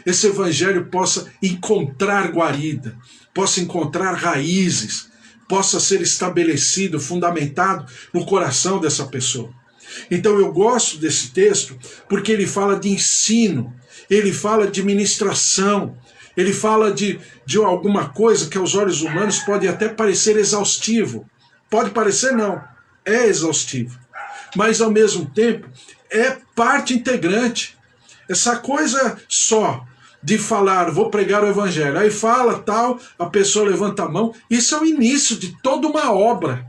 esse evangelho possa encontrar guarida, possa encontrar raízes, possa ser estabelecido, fundamentado no coração dessa pessoa. Então eu gosto desse texto porque ele fala de ensino, ele fala de ministração, ele fala de alguma coisa que aos olhos humanos pode até parecer exaustivo. Pode parecer não, é exaustivo. Mas ao mesmo tempo é parte integrante. Essa coisa só de falar, vou pregar o evangelho, aí fala tal, a pessoa levanta a mão, isso é o início de toda uma obra.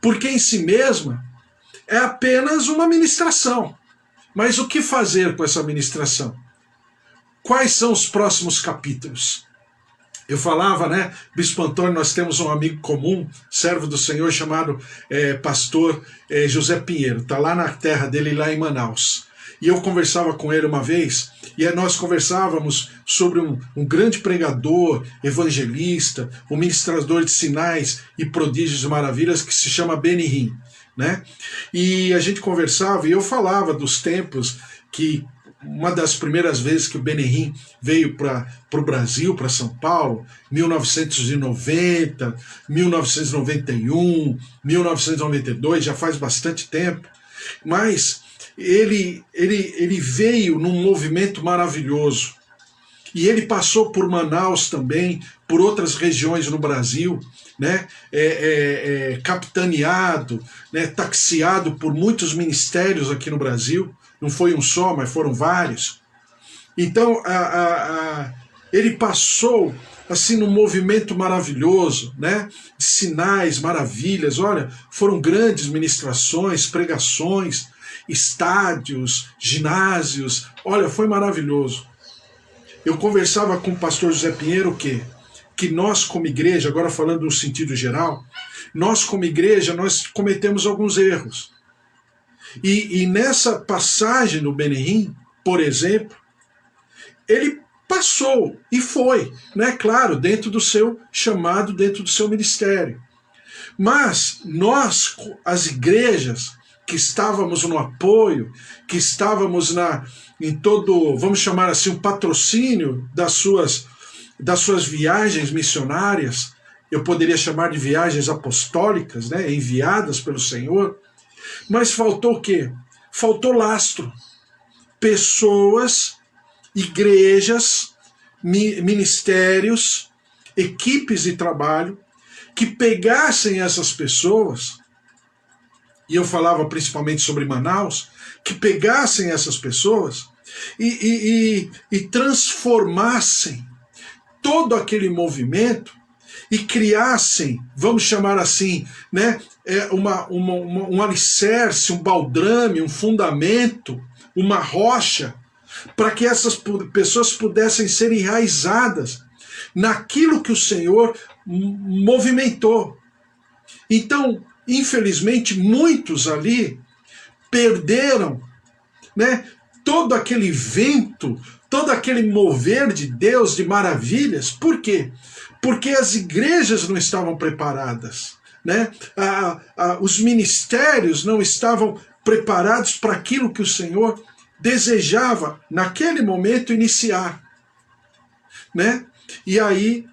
Porque em si mesma é apenas uma ministração. Mas o que fazer com essa ministração? Quais são os próximos capítulos? Eu falava, né, Bispo Antônio, nós temos um amigo comum, servo do Senhor, chamado pastor José Pinheiro, está lá na terra dele, lá em Manaus. E eu conversava com ele uma vez, e nós conversávamos sobre um grande pregador, evangelista, um ministrador de sinais e prodígios e maravilhas, que se chama Benny Hinn, né? E a gente conversava, e eu falava dos tempos que uma das primeiras vezes que o Benny Hinn veio para o Brasil, para São Paulo, 1990, 1991, 1992, já faz bastante tempo, mas ele veio num movimento maravilhoso. E ele passou por Manaus também, por outras regiões no Brasil, né, capitaneado, né, taxiado por muitos ministérios aqui no Brasil. Não foi um só, mas foram vários. Então, ele passou assim num movimento maravilhoso, né, de sinais, maravilhas. Olha, foram grandes ministrações, pregações, estádios, ginásios. Olha, foi maravilhoso. Eu conversava com o pastor José Pinheiro que nós como igreja, agora falando no sentido geral, nós como igreja, nós cometemos alguns erros. E nessa passagem no Benny Hinn, por exemplo, ele passou e foi, né? Claro, dentro do seu chamado, dentro do seu ministério. Mas nós, as igrejas, que estávamos no apoio, que estávamos em todo, vamos chamar assim, o patrocínio das suas viagens missionárias, eu poderia chamar de viagens apostólicas, né, enviadas pelo Senhor, mas faltou o quê? Faltou lastro. Pessoas, igrejas, ministérios, equipes de trabalho, que pegassem essas pessoas, e eu falava principalmente sobre Manaus, que pegassem essas pessoas e transformassem todo aquele movimento e criassem, vamos chamar assim, né, um alicerce, um baldrame, um fundamento, uma rocha, para que essas pessoas pudessem ser enraizadas naquilo que o Senhor movimentou. Então, infelizmente, muitos ali perderam, né, todo aquele vento, todo aquele mover de Deus, de maravilhas. Por quê? Porque as igrejas não estavam preparadas, né? Os ministérios não estavam preparados para aquilo que o Senhor desejava, naquele momento, iniciar, né? E aí,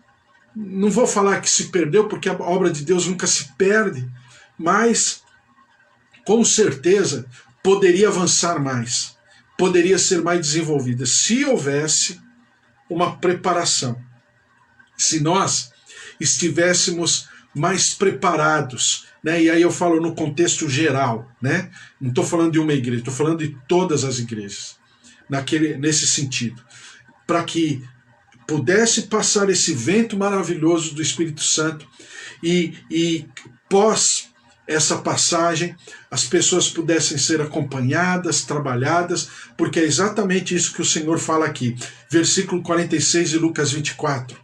não vou falar que se perdeu, porque a obra de Deus nunca se perde, mas com certeza poderia avançar mais, poderia ser mais desenvolvida, se houvesse uma preparação, se nós estivéssemos mais preparados, né? E aí eu falo no contexto geral, né? Não estou falando de uma igreja, estou falando de todas as igrejas, nesse sentido, para que pudesse passar esse vento maravilhoso do Espírito Santo e pós essa passagem, as pessoas pudessem ser acompanhadas, trabalhadas, porque é exatamente isso que o Senhor fala aqui. Versículo 46 de Lucas 24.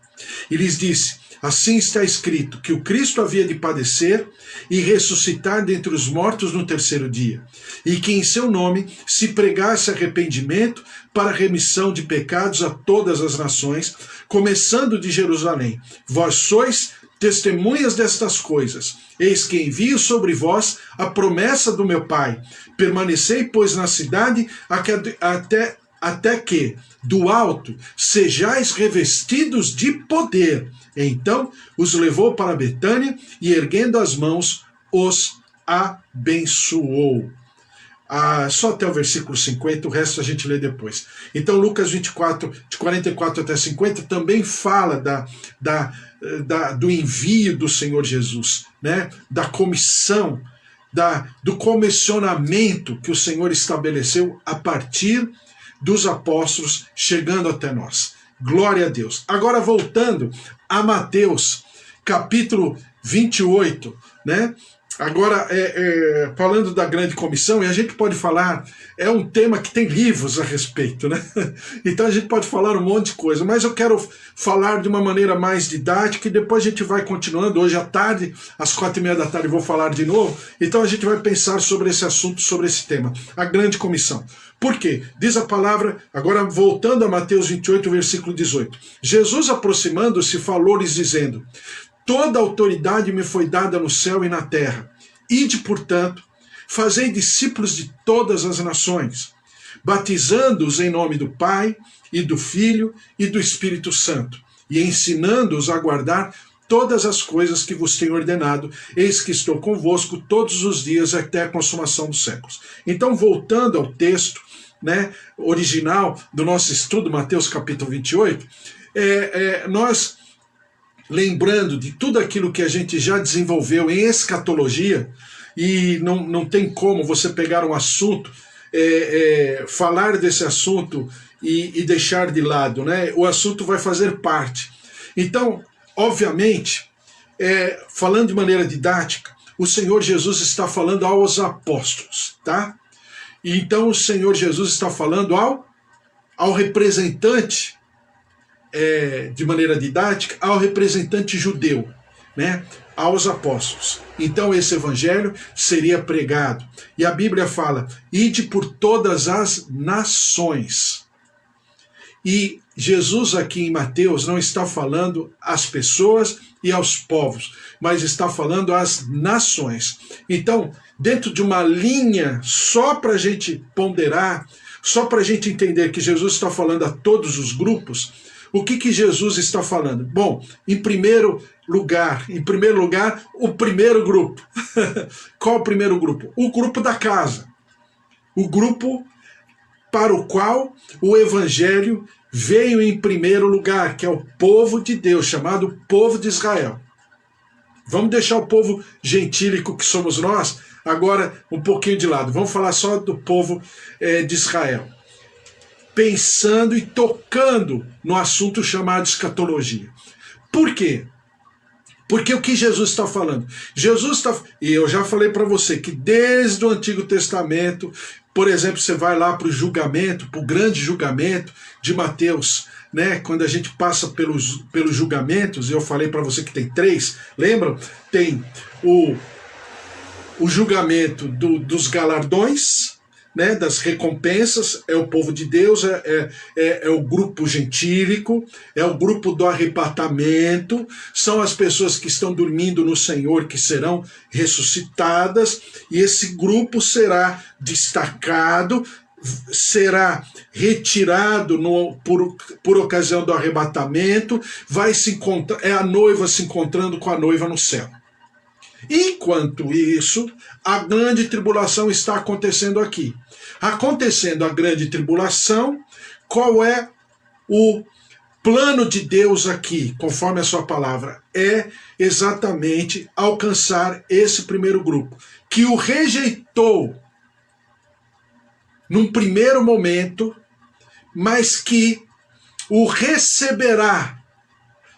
E lhes disse: assim está escrito, que o Cristo havia de padecer e ressuscitar dentre os mortos no terceiro dia, e que em seu nome se pregasse arrependimento para remissão de pecados a todas as nações, começando de Jerusalém. Vós sois testemunhas destas coisas. Eis que envio sobre vós a promessa do meu Pai. Permanecei, pois, na cidade até até que, do alto, sejais revestidos de poder. Então os levou para Betânia e, erguendo as mãos, os abençoou. Só até o versículo 50, o resto a gente lê depois. Então Lucas 24, de 44 até 50, também fala do envio do Senhor Jesus, né? Da comissão, do comissionamento que o Senhor estabeleceu a partir dos apóstolos, chegando até nós. Glória a Deus. Agora voltando a Mateus, capítulo 28, né? Agora, falando da grande comissão, e a gente pode falar, é um tema que tem livros a respeito, né? Então a gente pode falar um monte de coisa, mas eu quero falar de uma maneira mais didática e depois a gente vai continuando. Hoje à tarde, às 4:30 da tarde, vou falar de novo. Então a gente vai pensar sobre esse assunto, sobre esse tema, a grande comissão. Por quê? Diz a palavra, agora voltando a Mateus 28, versículo 18. Jesus, aproximando-se, falou-lhes dizendo: toda autoridade me foi dada no céu e na terra. Ide, portanto, fazei discípulos de todas as nações, batizando-os em nome do Pai, e do Filho, e do Espírito Santo, e ensinando-os a guardar todas as coisas que vos tenho ordenado. Eis que estou convosco todos os dias até a consumação dos séculos. Então, voltando ao texto, né, original do nosso estudo, Mateus capítulo 28, nós, lembrando de tudo aquilo que a gente já desenvolveu em escatologia, e não tem como você pegar um assunto, falar desse assunto e deixar de lado, né? O assunto vai fazer parte. Então, obviamente, falando de maneira didática, o Senhor Jesus está falando aos apóstolos, tá? E então o Senhor Jesus está falando ao representante, de maneira didática, ao representante judeu, né? Aos apóstolos. Então esse evangelho seria pregado. E a Bíblia fala: ide por todas as nações. E Jesus aqui em Mateus não está falando às pessoas e aos povos, mas está falando às nações. Então, dentro de uma linha, só para a gente ponderar, só para a gente entender que Jesus está falando a todos os grupos, o que Jesus está falando? Bom, em primeiro lugar, o primeiro grupo. Qual o primeiro grupo? O grupo da casa. O grupo para o qual o evangelho veio em primeiro lugar, que é o povo de Deus, chamado povo de Israel. Vamos deixar o povo gentílico que somos nós agora um pouquinho de lado. Vamos falar só do povo de Israel. Pensando e tocando no assunto chamado escatologia. Por quê? Porque o que Jesus está falando? E eu já falei para você que desde o Antigo Testamento, por exemplo, você vai lá para o julgamento, para o grande julgamento de Mateus, né? Quando a gente passa pelos julgamentos, eu falei para você que tem 3, lembram? Tem o julgamento dos galardões, né, das recompensas, é o povo de Deus, é o grupo gentílico, é o grupo do arrebatamento, são as pessoas que estão dormindo no Senhor, que serão ressuscitadas, e esse grupo será destacado, será retirado por ocasião do arrebatamento, vai se encontrar, é a noiva se encontrando com a noiva no céu. Enquanto isso, a grande tribulação está acontecendo aqui. Acontecendo a grande tribulação, qual é o plano de Deus aqui, conforme a sua palavra? É exatamente alcançar esse primeiro grupo, que o rejeitou num primeiro momento, mas que o receberá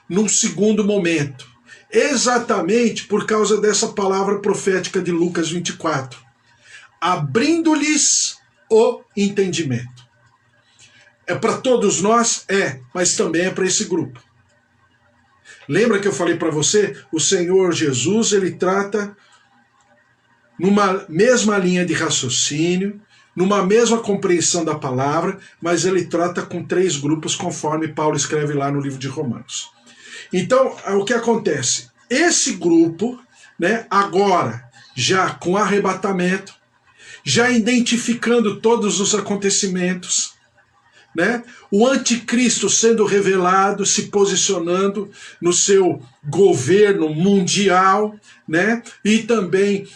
num segundo momento. Exatamente por causa dessa palavra profética de Lucas 24. Abrindo-lhes o entendimento. É para todos nós? Mas também é para esse grupo. Lembra que eu falei para você? O Senhor Jesus, ele trata numa mesma linha de raciocínio, numa mesma compreensão da palavra, mas ele trata com 3 grupos, conforme Paulo escreve lá no livro de Romanos. Então, o que acontece? Esse grupo, né, agora, já com arrebatamento, já identificando todos os acontecimentos, né? O anticristo sendo revelado, se posicionando no seu governo mundial, né? E também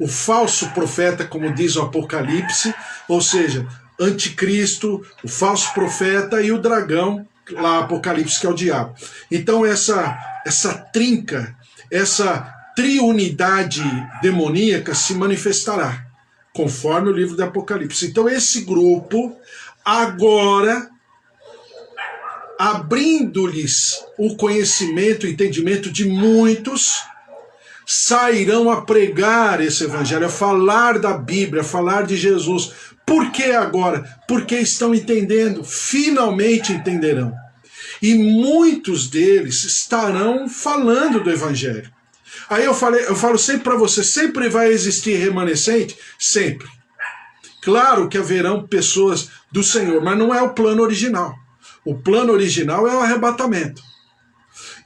o falso profeta, como diz o Apocalipse, ou seja, anticristo, o falso profeta e o dragão, lá Apocalipse, que é o diabo. Então essa trinca, essa triunidade demoníaca se manifestará, conforme o livro do Apocalipse. Então esse grupo, agora, abrindo-lhes o conhecimento, o entendimento de muitos, sairão a pregar esse evangelho, a falar da Bíblia, a falar de Jesus. Por que agora? Porque estão entendendo, finalmente entenderão. E muitos deles estarão falando do evangelho. Aí eu falo sempre para você, sempre vai existir remanescente? Sempre. Claro que haverão pessoas do Senhor, mas não é o plano original. O plano original é o arrebatamento.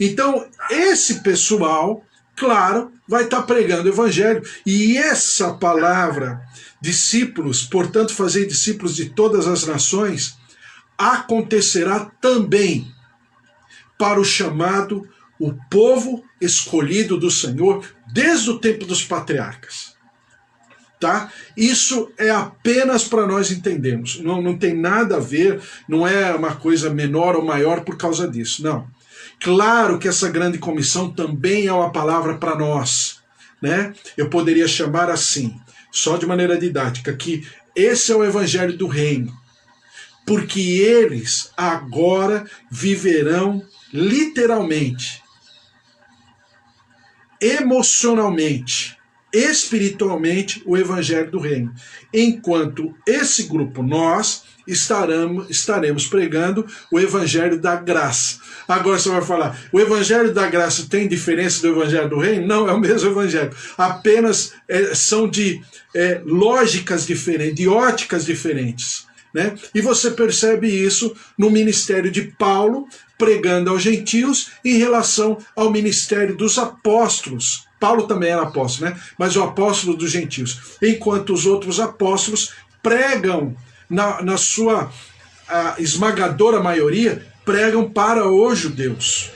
Então, esse pessoal, claro, vai estar pregando o evangelho. E essa palavra, discípulos, portanto, fazer discípulos de todas as nações, acontecerá também para o chamado, o povo escolhido do Senhor, desde o tempo dos patriarcas. Tá? Isso é apenas para nós entendermos. Não tem nada a ver, não é uma coisa menor ou maior por causa disso. Não. Claro que essa grande comissão também é uma palavra para nós, né? Eu poderia chamar assim, só de maneira didática, que esse é o evangelho do reino, porque eles agora viverão literalmente, emocionalmente, espiritualmente o evangelho do reino, enquanto esse grupo, nós, estaremos pregando o evangelho da graça. Agora você vai falar, o evangelho da graça tem diferença do evangelho do reino? Não, é o mesmo evangelho, apenas são de lógicas diferentes, de óticas diferentes, né? E você percebe isso no ministério de Paulo, pregando aos gentios, em relação ao ministério dos apóstolos. Paulo também era apóstolo, né? Mas o apóstolo dos gentios. Enquanto os outros apóstolos pregam, na sua esmagadora maioria, pregam para os judeus.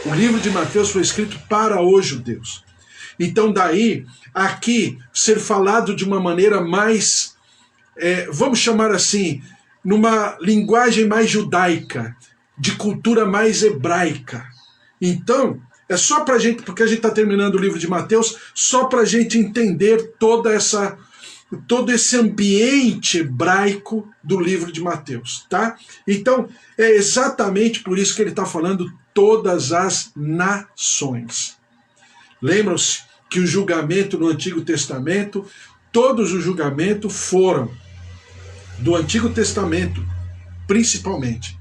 O livro de Mateus foi escrito para os judeus. Então daí, aqui, ser falado de uma maneira mais, vamos chamar assim, numa linguagem mais judaica, de cultura mais hebraica. Então, é só para a gente, porque a gente está terminando o livro de Mateus, só para a gente entender todo esse ambiente hebraico do livro de Mateus, tá? Então, é exatamente por isso que ele está falando todas as nações. Lembram-se que o julgamento no Antigo Testamento, todos os julgamentos foram do Antigo Testamento, principalmente.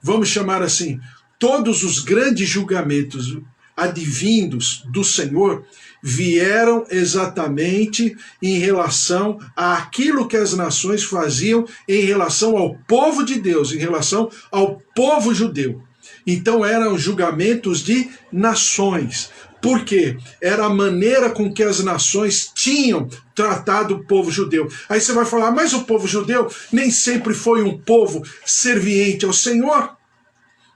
Vamos chamar assim, todos os grandes julgamentos advindos do Senhor vieram exatamente em relação àquilo que as nações faziam em relação ao povo de Deus, em relação ao povo judeu. Então eram julgamentos de nações. Por quê? Era a maneira com que as nações tinham tratado o povo judeu. Aí você vai falar, mas o povo judeu nem sempre foi um povo serviente ao Senhor,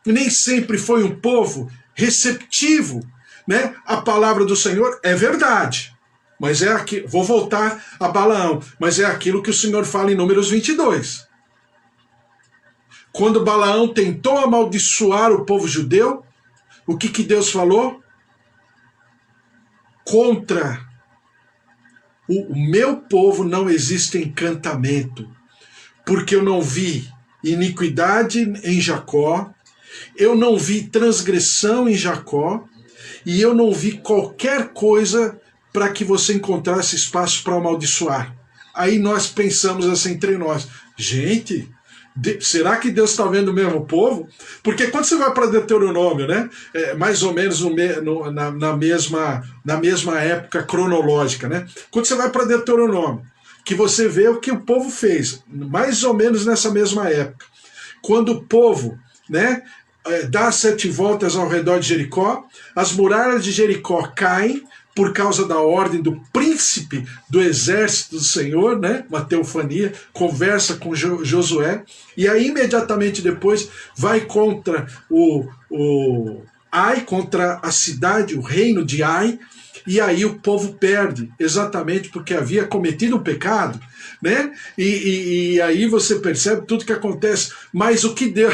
nem sempre foi um povo receptivo, né? A palavra do Senhor é verdade, mas é aqui, vou voltar a Balaão, mas é aquilo que o Senhor fala em Números 22. Quando Balaão tentou amaldiçoar o povo judeu, o que Deus falou? Contra o meu povo não existe encantamento, porque eu não vi iniquidade em Jacó, eu não vi transgressão em Jacó, e eu não vi qualquer coisa para que você encontrasse espaço para amaldiçoar. Aí nós pensamos assim entre nós, gente, será que Deus está vendo o mesmo povo? Porque quando você vai para Deuteronômio, né, mais ou menos na mesma época cronológica, né, quando você vai para Deuteronômio, que você vê o que o povo fez, mais ou menos nessa mesma época, quando o povo, né, dá 7 voltas ao redor de Jericó, as muralhas de Jericó caem, por causa da ordem do príncipe do exército do Senhor, né? Uma teofania, conversa com Josué, e aí imediatamente depois vai contra o Ai, contra a cidade, o reino de Ai, e aí o povo perde, exatamente porque havia cometido um pecado, né? E aí você percebe tudo que acontece. Mas o que Deus,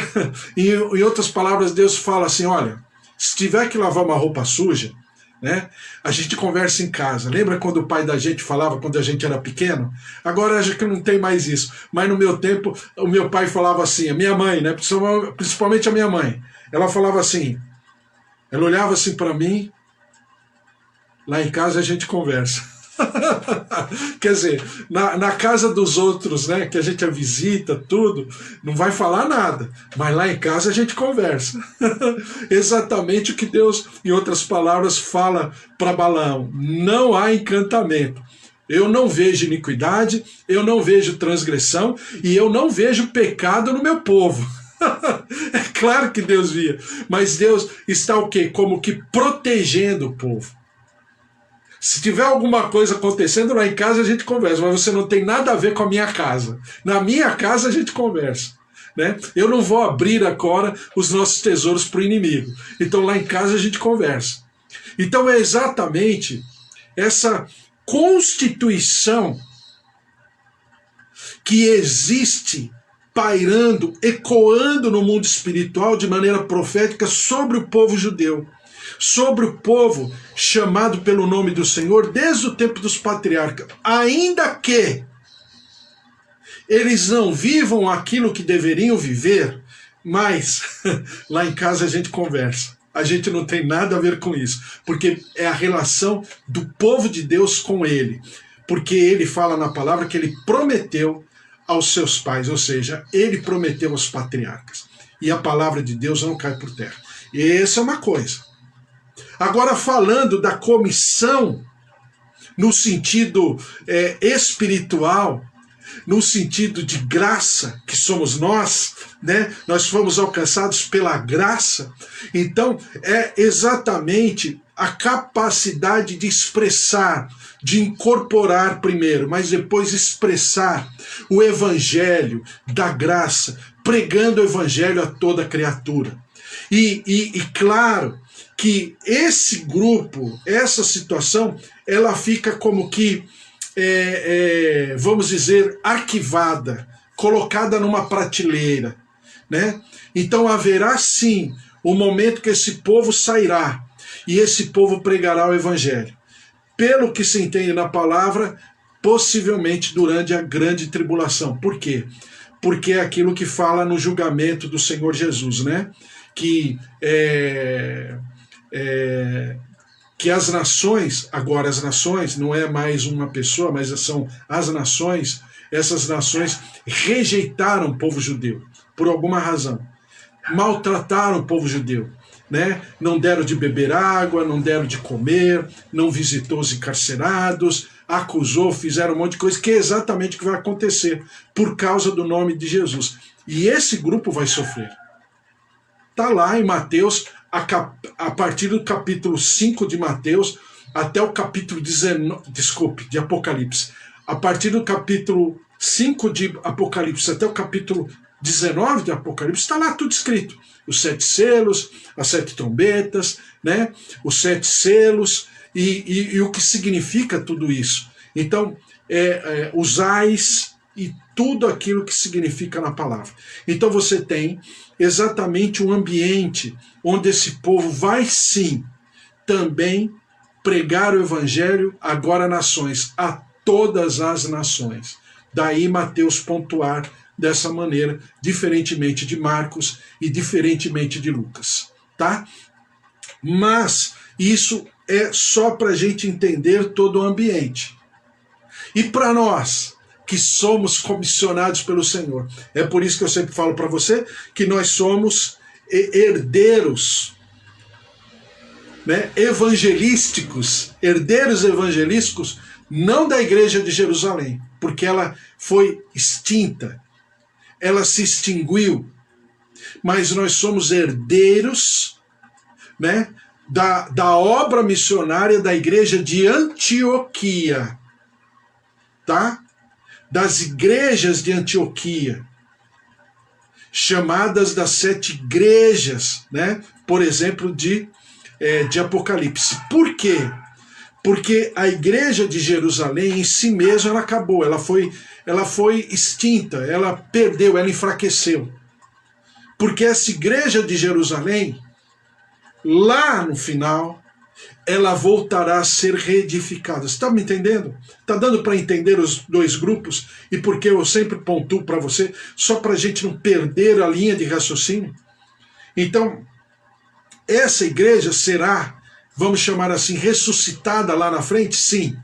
em outras palavras, Deus fala assim: olha, se tiver que lavar uma roupa suja, né, a gente conversa em casa. Lembra quando o pai da gente falava quando a gente era pequeno? Agora acho que não tem mais isso. Mas no meu tempo, o meu pai falava assim, a minha mãe, né, principalmente a minha mãe, ela falava assim, ela olhava assim para mim: lá em casa a gente conversa. Quer dizer, na casa dos outros, né, que a gente visita, tudo, não vai falar nada, mas lá em casa a gente conversa. Exatamente o que Deus, em outras palavras, fala para Balaão: não há encantamento. Eu não vejo iniquidade, eu não vejo transgressão e eu não vejo pecado no meu povo. É claro que Deus via, mas Deus está o quê? Como que protegendo o povo. Se tiver alguma coisa acontecendo lá em casa, a gente conversa, mas você não tem nada a ver com a minha casa. Na minha casa a gente conversa, né? Eu não vou abrir agora os nossos tesouros para o inimigo. Então lá em casa a gente conversa. Então é exatamente essa constituição que existe pairando, ecoando no mundo espiritual de maneira profética sobre o povo judeu, sobre o povo chamado pelo nome do Senhor desde o tempo dos patriarcas, ainda que eles não vivam aquilo que deveriam viver, mas lá em casa a gente conversa. A gente não tem nada a ver com isso, porque é a relação do povo de Deus com ele, porque ele fala na palavra que ele prometeu aos seus pais, ou seja, ele prometeu aos patriarcas, e a palavra de Deus não cai por terra. E essa é uma coisa. Agora, falando da comissão no sentido espiritual, no sentido de graça, que somos nós, né? Nós fomos alcançados pela graça. Então, é exatamente a capacidade de expressar, de incorporar primeiro, mas depois expressar o evangelho da graça, pregando o evangelho a toda criatura. E claro que esse grupo, essa situação, ela fica como que, vamos dizer, arquivada, colocada numa prateleira, né? Então haverá sim o momento que esse povo sairá e esse povo pregará o evangelho. Pelo que se entende na palavra, possivelmente durante a grande tribulação. Por quê? Porque é aquilo que fala no julgamento do Senhor Jesus, né? Que as nações, agora as nações, não é mais uma pessoa, mas são as nações, essas nações rejeitaram o povo judeu, por alguma razão. Maltrataram o povo judeu, né? Não deram de beber água, não deram de comer, não visitou os encarcerados, acusou, fizeram um monte de coisa, que é exatamente o que vai acontecer, por causa do nome de Jesus. E esse grupo vai sofrer. Está lá em Mateus, a partir do capítulo 5 de Mateus até o capítulo 19, de Apocalipse. A partir do capítulo 5 de Apocalipse até o capítulo 19 de Apocalipse, está lá tudo escrito. Os 7 selos, as 7 trombetas, né? Os 7 selos e o que significa tudo isso. Então, os ais e tudo aquilo que significa na palavra. Então você tem exatamente um ambiente onde esse povo vai sim também pregar o evangelho agora a nações, a todas as nações. Daí Mateus pontuar dessa maneira, diferentemente de Marcos e diferentemente de Lucas, tá? Mas isso é só para a gente entender todo o ambiente. E para nós que somos comissionados pelo Senhor, é por isso que eu sempre falo para você que nós somos herdeiros, né, evangelísticos, não da igreja de Jerusalém, porque ela foi extinta, ela se extinguiu, mas nós somos herdeiros, né, da obra missionária da igreja de Antioquia, tá? Das igrejas de Antioquia, chamadas das 7 igrejas, né? Por exemplo, de Apocalipse. Por quê? Porque a igreja de Jerusalém em si mesma ela acabou, ela foi extinta, ela perdeu, ela enfraqueceu. Porque essa igreja de Jerusalém, lá no final, ela voltará a ser reedificada. Você está me entendendo? Está dando para entender os dois grupos? E porque eu sempre pontuo para você, só para a gente não perder a linha de raciocínio? Então, essa igreja será, vamos chamar assim, ressuscitada lá na frente? Sim.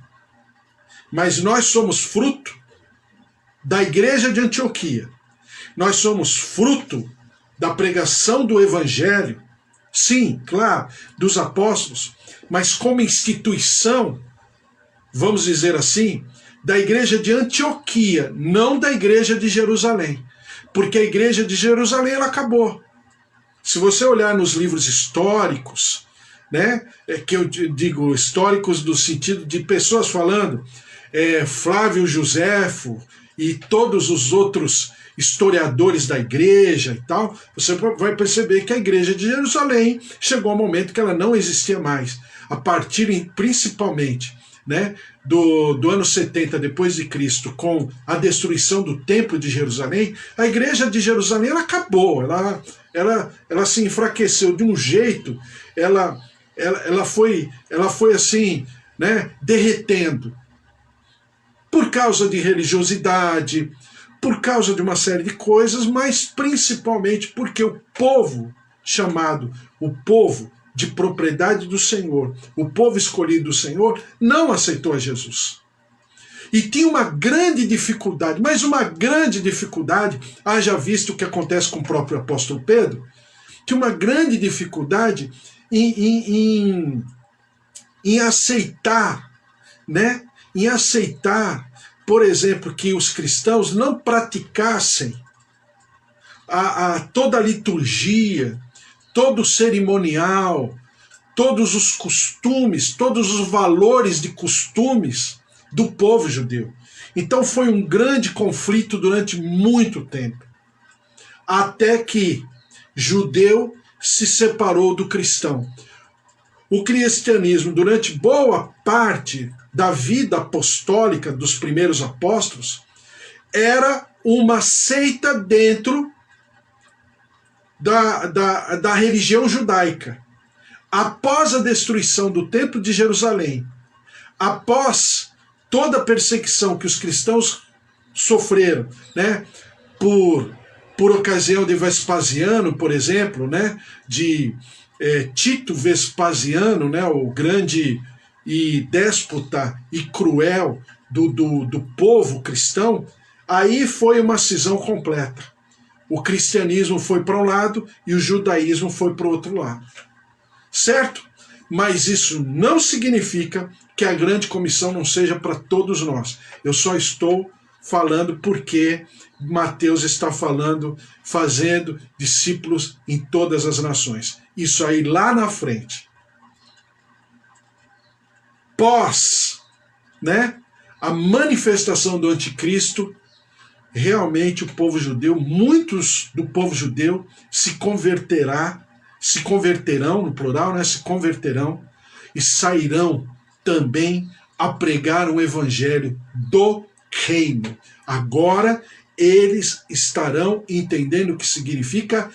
Mas nós somos fruto da igreja de Antioquia. Nós somos fruto da pregação do evangelho, sim, claro, dos apóstolos, mas como instituição, vamos dizer assim, da igreja de Antioquia, não da igreja de Jerusalém. Porque a igreja de Jerusalém ela acabou. Se você olhar nos livros históricos, né, que eu digo históricos do sentido de pessoas falando, Flávio Joséfo e todos os outros historiadores da igreja e tal, você vai perceber que a igreja de Jerusalém chegou ao momento que ela não existia mais. A partir, principalmente, né, do ano 70 depois de Cristo, com a destruição do templo de Jerusalém, a igreja de Jerusalém ela acabou, ela se enfraqueceu de um jeito, ela foi assim, né, derretendo, por causa de religiosidade, por causa de uma série de coisas, mas principalmente porque o povo chamado, o povo de propriedade do Senhor, o povo escolhido do Senhor, não aceitou a Jesus. E tinha uma grande dificuldade, mas uma grande dificuldade, haja visto o que acontece com o próprio apóstolo Pedro, tinha uma grande dificuldade em aceitar, né? Em aceitar, por exemplo, que os cristãos não praticassem toda a liturgia, todo o cerimonial, todos os costumes, todos os valores de costumes do povo judeu. Então foi um grande conflito durante muito tempo, até que judeu se separou do cristão. O cristianismo, durante boa parte da vida apostólica dos primeiros apóstolos, era uma seita dentro da religião judaica. Após a destruição do Templo de Jerusalém, após toda a perseguição que os cristãos sofreram, né, por ocasião de Vespasiano, por exemplo, né, de Tito Vespasiano, né, o grande e déspota e cruel do povo cristão, aí foi uma cisão completa. O cristianismo foi para um lado e o judaísmo foi para o outro lado. Certo? Mas isso não significa que a grande comissão não seja para todos nós. Eu só estou falando porque Mateus está falando, fazendo discípulos em todas as nações. Isso aí lá na frente. Pós, né, a manifestação do anticristo, realmente o povo judeu, muitos do povo judeu se converterão, no plural, né, se converterão e sairão também a pregar o evangelho do reino. Agora eles estarão entendendo o que significa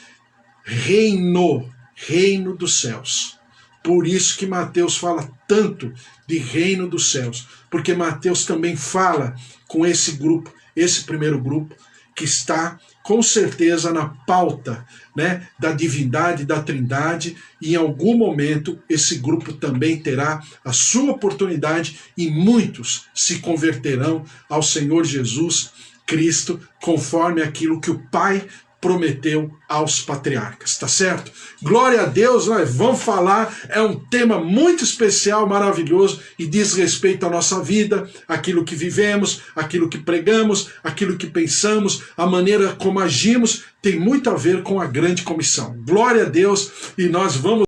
reino, reino dos céus. Por isso que Mateus fala tanto de reino dos céus, porque Mateus também fala com esse grupo, esse primeiro grupo, que está com certeza na pauta, né, da divindade, da trindade, e em algum momento esse grupo também terá a sua oportunidade e muitos se converterão ao Senhor Jesus Cristo, conforme aquilo que o Pai prometeu aos patriarcas, tá certo? Glória a Deus, nós vamos falar, é um tema muito especial, maravilhoso, e diz respeito à nossa vida, aquilo que vivemos, aquilo que pregamos, aquilo que pensamos, a maneira como agimos, tem muito a ver com a grande comissão. Glória a Deus, e nós vamos